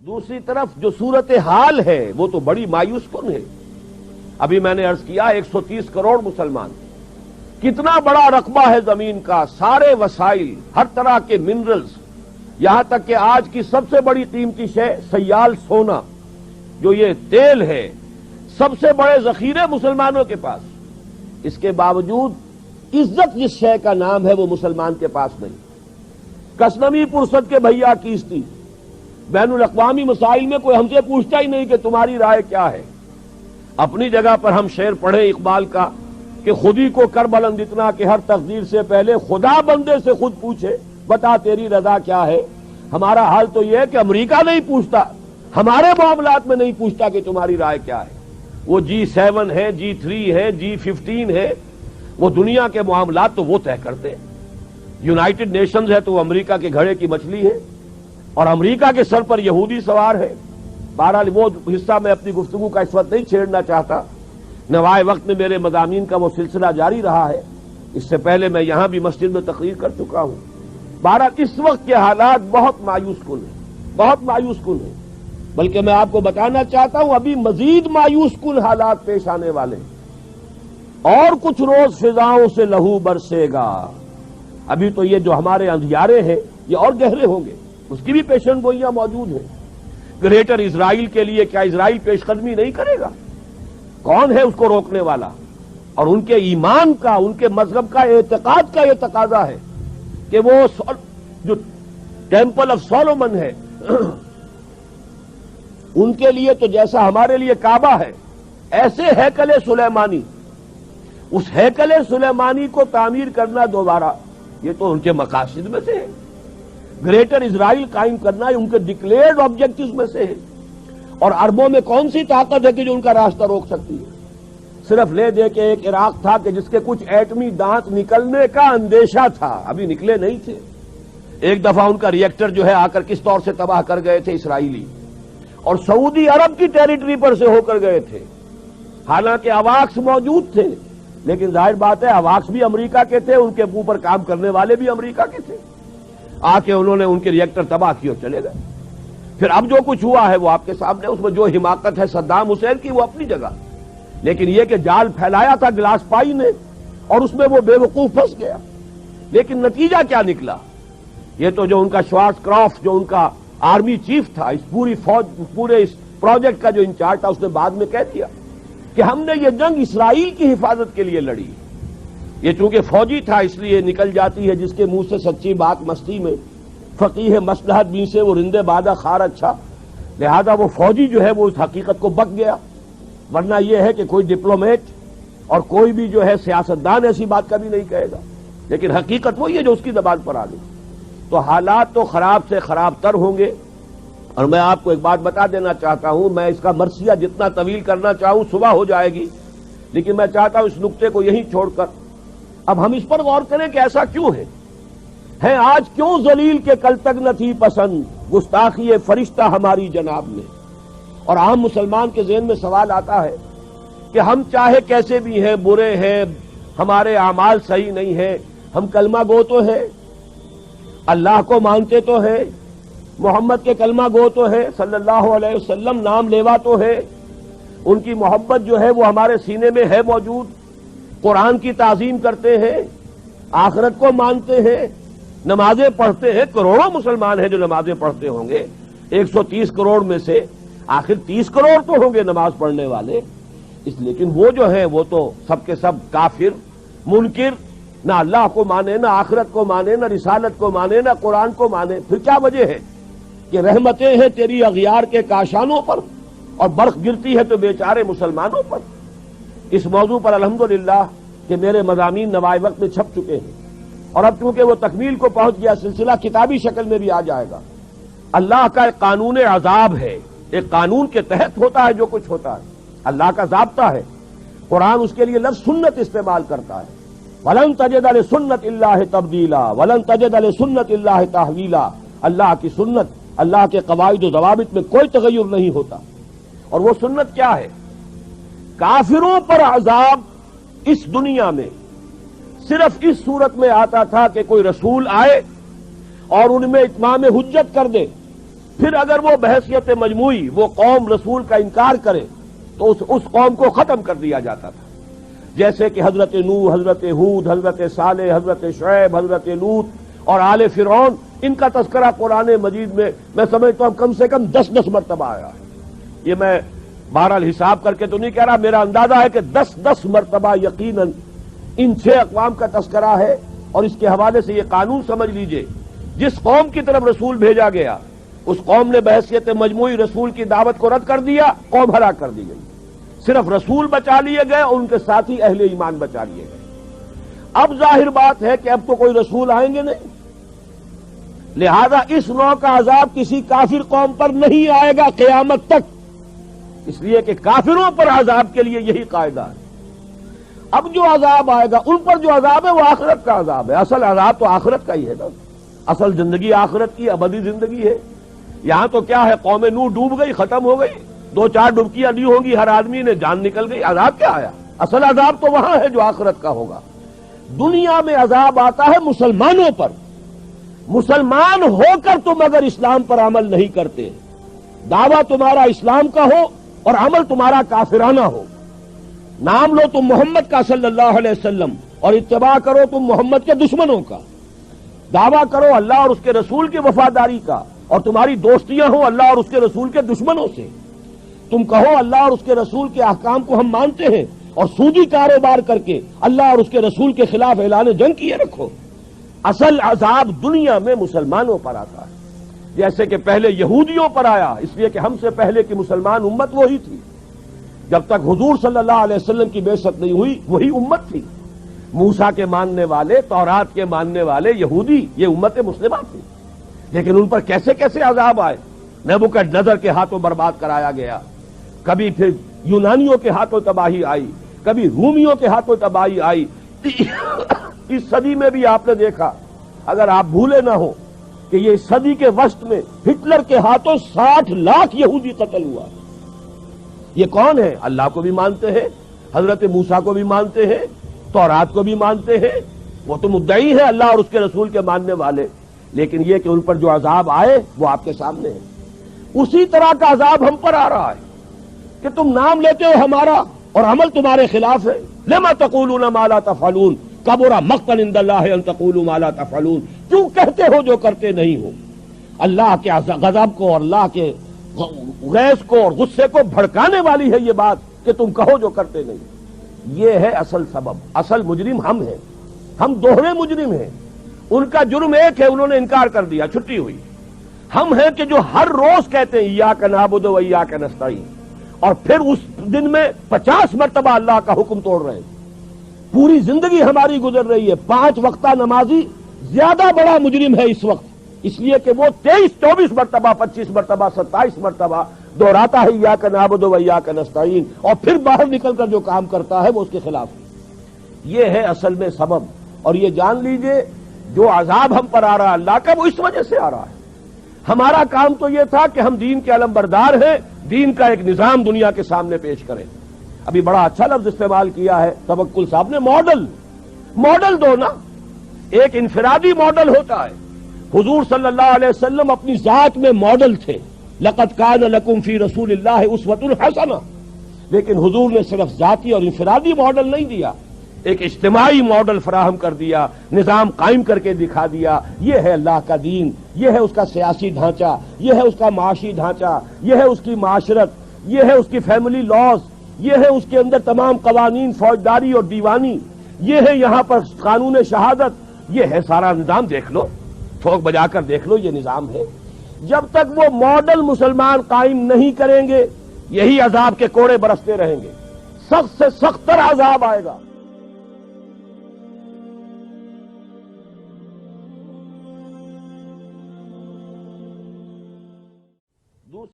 دوسری طرف جو صورتحال ہے وہ تو بڑی مایوس کن ہے. ابھی میں نے عرض کیا 130 کروڑ مسلمان، کتنا بڑا رقبہ ہے زمین کا، سارے وسائل، ہر طرح کے منرلز، یہاں تک کہ آج کی سب سے بڑی قیمتی شے سیال سونا جو یہ تیل ہے، سب سے بڑے ذخیرے مسلمانوں کے پاس. اس کے باوجود عزت جس شے کا نام ہے وہ مسلمان کے پاس نہیں. کسنمی پرسد کے بھیا کیستی، بین الاقوامی مسائل میں کوئی ہم سے پوچھتا ہی نہیں کہ تمہاری رائے کیا ہے. اپنی جگہ پر ہم شعر پڑھیں اقبال کا کہ خودی کو کر بلند اتنا کہ ہر تقدیر سے پہلے خدا بندے سے خود پوچھے بتا تیری رضا کیا ہے. ہمارا حال تو یہ ہے کہ امریکہ نہیں پوچھتا، ہمارے معاملات میں نہیں پوچھتا کہ تمہاری رائے کیا ہے. وہ G7 ہے، G3 ہے، G15 ہے، وہ دنیا کے معاملات تو وہ طے کرتے ہیں. یونائٹڈ نیشنز ہے تو وہ امریکہ کے گھڑے کی مچھلی ہے اور امریکہ کے سر پر یہودی سوار ہے. بہرحال وہ حصہ میں اپنی گفتگو کا اس وقت نہیں چھیڑنا چاہتا. نوائے وقت میں میرے مضامین کا وہ سلسلہ جاری رہا ہے، اس سے پہلے میں یہاں بھی مسجد میں تقریر کر چکا ہوں. بہرحال اس وقت کے حالات بہت مایوس کن ہیں، بہت مایوس کن ہیں. بلکہ میں آپ کو بتانا چاہتا ہوں ابھی مزید مایوس کن حالات پیش آنے والے ہیں. اور کچھ روز فضاؤں سے لہو برسے گا. ابھی تو یہ جو ہمارے اندھیارے ہیں یہ اور گہرے ہوں گے، اس کی بھی پیشن گوئیاں موجود ہیں. گریٹر اسرائیل کے لیے کیا اسرائیل پیش قدمی نہیں کرے گا؟ کون ہے اس کو روکنے والا؟ اور ان کے ایمان کا، ان کے مذہب کا، اعتقاد کا یہ تقاضا ہے کہ وہ جو ٹیمپل آف سولومن ہے ان کے لیے تو جیسا ہمارے لیے کعبہ ہے ایسے ہیکل سلیمانی، اس ہیکل سلیمانی کو تعمیر کرنا دوبارہ، یہ تو ان کے مقاصد میں سے ہے. گریٹر اسرائیل قائم کرنا یہ ان کے ڈکلیئرڈ آبجیکٹوز میں سے ہے. اور عربوں میں کون سی طاقت ہے کہ جو ان کا راستہ روک سکتی ہے؟ صرف لے دے کے ایک عراق تھا کہ جس کے کچھ ایٹمی دانت نکلنے کا اندیشہ تھا، ابھی نکلے نہیں تھے. ایک دفعہ ان کا ری ایکٹر جو ہے آ کر کس طور سے تباہ کر گئے تھے اسرائیلی، اور سعودی عرب کی ٹیریٹری پر سے ہو کر گئے تھے. حالانکہ اواکس موجود تھے، لیکن ظاہر بات ہے اواکس بھی امریکہ کے تھے، ان کے اوپر کام کرنے والے بھی امریکہ کے تھے. آ کے انہوں نے ان کے ری ایکٹر تباہ کیے اور چلے گئے. پھر اب جو کچھ ہوا ہے وہ آپ کے سامنے، اس میں جو حماقت ہے صدام حسین کی وہ اپنی جگہ، لیکن یہ کہ جال پھیلایا تھا گلاس پائی نے اور اس میں وہ بے وقوف پھنس گیا. لیکن نتیجہ کیا نکلا؟ یہ تو جو ان کا شوارٹز کرافٹ، جو ان کا آرمی چیف تھا، اس پوری فوج، پورے اس پروجیکٹ کا جو انچارج تھا، اس نے بعد میں کہہ دیا کہ ہم نے یہ جنگ اسرائیل کی حفاظت کے لیے لڑی. یہ چونکہ فوجی تھا اس لیے نکل جاتی ہے جس کے منہ سے سچی بات مستی میں، فقیہ مصلحت بھی سے وہ رندے بادہ خار اچھا، لہذا وہ فوجی جو ہے وہ اس حقیقت کو بک گیا. ورنہ یہ ہے کہ کوئی ڈپلومیٹ اور کوئی بھی جو ہے سیاستدان ایسی بات کبھی نہیں کہے گا، لیکن حقیقت وہی ہے جو اس کی زبان پر آ گئی. تو حالات تو خراب سے خراب تر ہوں گے. اور میں آپ کو ایک بات بتا دینا چاہتا ہوں، میں اس کا مرثیہ جتنا طویل کرنا چاہوں صبح ہو جائے گی، لیکن میں چاہتا ہوں اس نقطے کو یہیں چھوڑ کر اب ہم اس پر غور کریں کہ ایسا کیوں ہے آج کیوں ذلیل کے کل تک نہ تھی پسند گستاخی فرشتہ ہماری جناب میں. اور عام مسلمان کے ذہن میں سوال آتا ہے کہ ہم چاہے کیسے بھی ہیں، برے ہیں، ہمارے اعمال صحیح نہیں ہیں، ہم کلمہ گو تو ہیں، اللہ کو مانتے تو ہیں، محمد کے کلمہ گو تو ہے، صلی اللہ علیہ وسلم نام لیوا تو ہے، ان کی محبت جو ہے وہ ہمارے سینے میں ہے موجود، قرآن کی تعظیم کرتے ہیں، آخرت کو مانتے ہیں، نمازیں پڑھتے ہیں. کروڑوں مسلمان ہیں جو نمازیں پڑھتے ہوں گے. 130 کروڑ میں سے آخر 30 کروڑ تو ہوں گے نماز پڑھنے والے. لیکن وہ جو ہیں وہ تو سب کے سب کافر، منکر، نہ اللہ کو مانے، نہ آخرت کو مانے، نہ رسالت کو مانے، نہ قرآن کو مانے. پھر کیا وجہ ہے کہ رحمتیں ہیں تیری اغیار کے کاشانوں پر اور برف گرتی ہے تو بیچارے مسلمانوں پر. اس موضوع پر الحمدللہ کہ میرے مضامین نوائے وقت میں چھپ چکے ہیں، اور اب چونکہ وہ تکمیل کو پہنچ گیا، سلسلہ کتابی شکل میں بھی آ جائے گا. اللہ کا ایک قانون عذاب ہے، ایک قانون کے تحت ہوتا ہے جو کچھ ہوتا ہے، اللہ کا ضابطہ ہے. قرآن اس کے لیے لفظ سنت استعمال کرتا ہے. وَلَن تَجِدَ لِسُنَّتِ اللَّهِ تَبْدِيلًا وَلَن تَجِدَ لِسُنَّتِ اللَّهِ تَحْوِيلًا. اللہ کی سنت، اللہ کے قواعد و ضوابط میں کوئی تغیر نہیں ہوتا. اور وہ سنت کیا ہے؟ کافروں پر عذاب اس دنیا میں صرف اس صورت میں آتا تھا کہ کوئی رسول آئے اور ان میں اتمام حجت کر دے پھر اگر وہ بحیثیت مجموعی وہ قوم رسول کا انکار کرے تو اس قوم کو ختم کر دیا جاتا تھا، جیسے کہ حضرت نوح، حضرت ہود، حضرت صالح، حضرت شعیب، حضرت لوط اور آل فرعون، ان کا تذکرہ قرآن مجید میں سمجھتا ہوں کم سے کم 10 مرتبہ آیا ہے۔ یہ میں بہرحال حساب کر کے تو نہیں کہہ رہا، میرا اندازہ ہے کہ 10 مرتبہ یقیناً ان 6 اقوام کا تذکرہ ہے۔ اور اس کے حوالے سے یہ قانون سمجھ لیجئے، جس قوم کی طرف رسول بھیجا گیا اس قوم نے بحیثیت مجموعی رسول کی دعوت کو رد کر دیا، قوم ہلاک کر دی گئی۔ صرف رسول بچا لیے گئے اور ان کے ساتھی اہل ایمان بچا لیے گئے۔ اب ظاہر بات ہے کہ اب تو کوئی رسول آئیں گے نہیں، لہذا اس نوع کا عذاب کسی کافر قوم پر نہیں آئے گا قیامت تک، اس لیے کہ کافروں پر عذاب کے لیے یہی قاعدہ ہے۔ اب جو عذاب آئے گا ان پر جو عذاب ہے وہ آخرت کا عذاب ہے، اصل عذاب تو آخرت کا ہی ہے نا، اصل زندگی آخرت کی ابدی زندگی ہے۔ یہاں تو کیا ہے، قوم نوح ڈوب گئی، ختم ہو گئی، 2-4 ڈبکیاں دی ہوں گی، ہر آدمی نے جان نکل گئی، عذاب کیا آیا؟ اصل عذاب تو وہاں ہے جو آخرت کا ہوگا۔ دنیا میں عذاب آتا ہے مسلمانوں پر، مسلمان ہو کر تم اگر اسلام پر عمل نہیں کرتے، دعویٰ تمہارا اسلام کا ہو اور عمل تمہارا کافرانہ ہو، نام لو تم محمد کا صلی اللہ علیہ وسلم اور اتباع کرو تم محمد کے دشمنوں کا، دعویٰ کرو اللہ اور اس کے رسول کی وفاداری کا اور تمہاری دوستیاں ہوں اللہ اور اس کے رسول کے دشمنوں سے، تم کہو اللہ اور اس کے رسول کے احکام کو ہم مانتے ہیں اور سودی کاروبار کر کے اللہ اور اس کے رسول کے خلاف اعلان جنگ کیے رکھو، اصل عذاب دنیا میں مسلمانوں پر آتا ہے، جیسے کہ پہلے یہودیوں پر آیا، اس لیے کہ ہم سے پہلے کی مسلمان امت وہی تھی، جب تک حضور صلی اللہ علیہ وسلم کی بعثت نہیں ہوئی وہی امت تھی، موسیٰ کے ماننے والے، تورات کے ماننے والے یہودی، یہ امت مسلمہ تھی، لیکن ان پر کیسے کیسے عذاب آئے، نبوکدنضر کے ہاتھوں برباد کرایا گیا، کبھی پھر یونانیوں کے ہاتھوں تباہی آئی، کبھی رومیوں کے ہاتھوں تباہی آئی، اس صدی میں بھی آپ نے دیکھا، اگر آپ بھولے نہ ہو کہ یہ صدی کے وسط میں ہٹلر کے ہاتھوں 60 لاکھ یہودی قتل ہوا۔ یہ کون ہے؟ اللہ کو بھی مانتے ہیں، حضرت موسیٰ کو بھی مانتے ہیں، تورات کو بھی مانتے ہیں، وہ تو مدعی ہیں اللہ اور اس کے رسول کے ماننے والے، لیکن یہ کہ ان پر جو عذاب آئے وہ آپ کے سامنے ہے۔ اسی طرح کا عذاب ہم پر آ رہا ہے کہ تم نام لیتے ہو ہمارا اور عمل تمہارے خلاف ہے، لما تقولون ما لا تفعلون کبر مقتا عند اللہ ان تقولوا ما لا تفعلون، کیوں کہتے ہو جو کرتے نہیں ہو؟ اللہ کے غضب کو اور اللہ کے غیظ کو اور غصے کو بھڑکانے والی ہے یہ بات کہ تم کہو جو کرتے نہیں۔ یہ ہے اصل سبب، اصل مجرم ہم ہیں، ہم دوہرے مجرم ہیں، ان کا جرم ایک ہے انہوں نے انکار کر دیا، چھٹی ہوئی، ہم ہیں کہ جو ہر روز کہتے ہیں ایاک نعبد و ایاک نستعین اور پھر اس دن میں 50 مرتبہ اللہ کا حکم توڑ رہے ہیں، پوری زندگی ہماری گزر رہی ہے، 5 وقتہ نمازی زیادہ بڑا مجرم ہے اس وقت، اس لیے کہ وہ 23-24 مرتبہ 25 مرتبہ 27 مرتبہ دہراتا ہے ایاک نعبد و ایاک نستعین، اور پھر باہر نکل کر جو کام کرتا ہے وہ اس کے خلاف ہے۔ یہ ہے اصل میں سبب، اور یہ جان لیجئے جو عذاب ہم پر آ رہا ہے اللہ کا وہ اس وجہ سے آ رہا ہے۔ ہمارا کام تو یہ تھا کہ ہم دین کے علمبردار ہیں، دین کا ایک نظام دنیا کے سامنے پیش کریں۔ ابھی بڑا اچھا لفظ استعمال کیا ہے توکل صاحب نے، ماڈل دو نا، ایک انفرادی ماڈل ہوتا ہے، حضور صلی اللہ علیہ وسلم اپنی ذات میں ماڈل تھے، لقد کان لکم فی رسول اللہ اسوۃ حسنہ، لیکن حضور نے صرف ذاتی اور انفرادی ماڈل نہیں دیا، ایک اجتماعی ماڈل فراہم کر دیا، نظام قائم کر کے دکھا دیا، یہ ہے اللہ کا دین، یہ ہے اس کا سیاسی ڈھانچہ، یہ ہے اس کا معاشی ڈھانچہ، یہ ہے اس کی معاشرت، یہ ہے اس کی فیملی لاز، یہ ہے اس کے اندر تمام قوانین فوجداری اور دیوانی، یہ ہے یہاں پر قانون شہادت، یہ ہے سارا نظام، دیکھ لو، ٹھوک بجا کر دیکھ لو، یہ نظام ہے۔ جب تک وہ ماڈل مسلمان قائم نہیں کریں گے یہی عذاب کے کوڑے برستے رہیں گے، سخت سے سخت تر عذاب آئے گا۔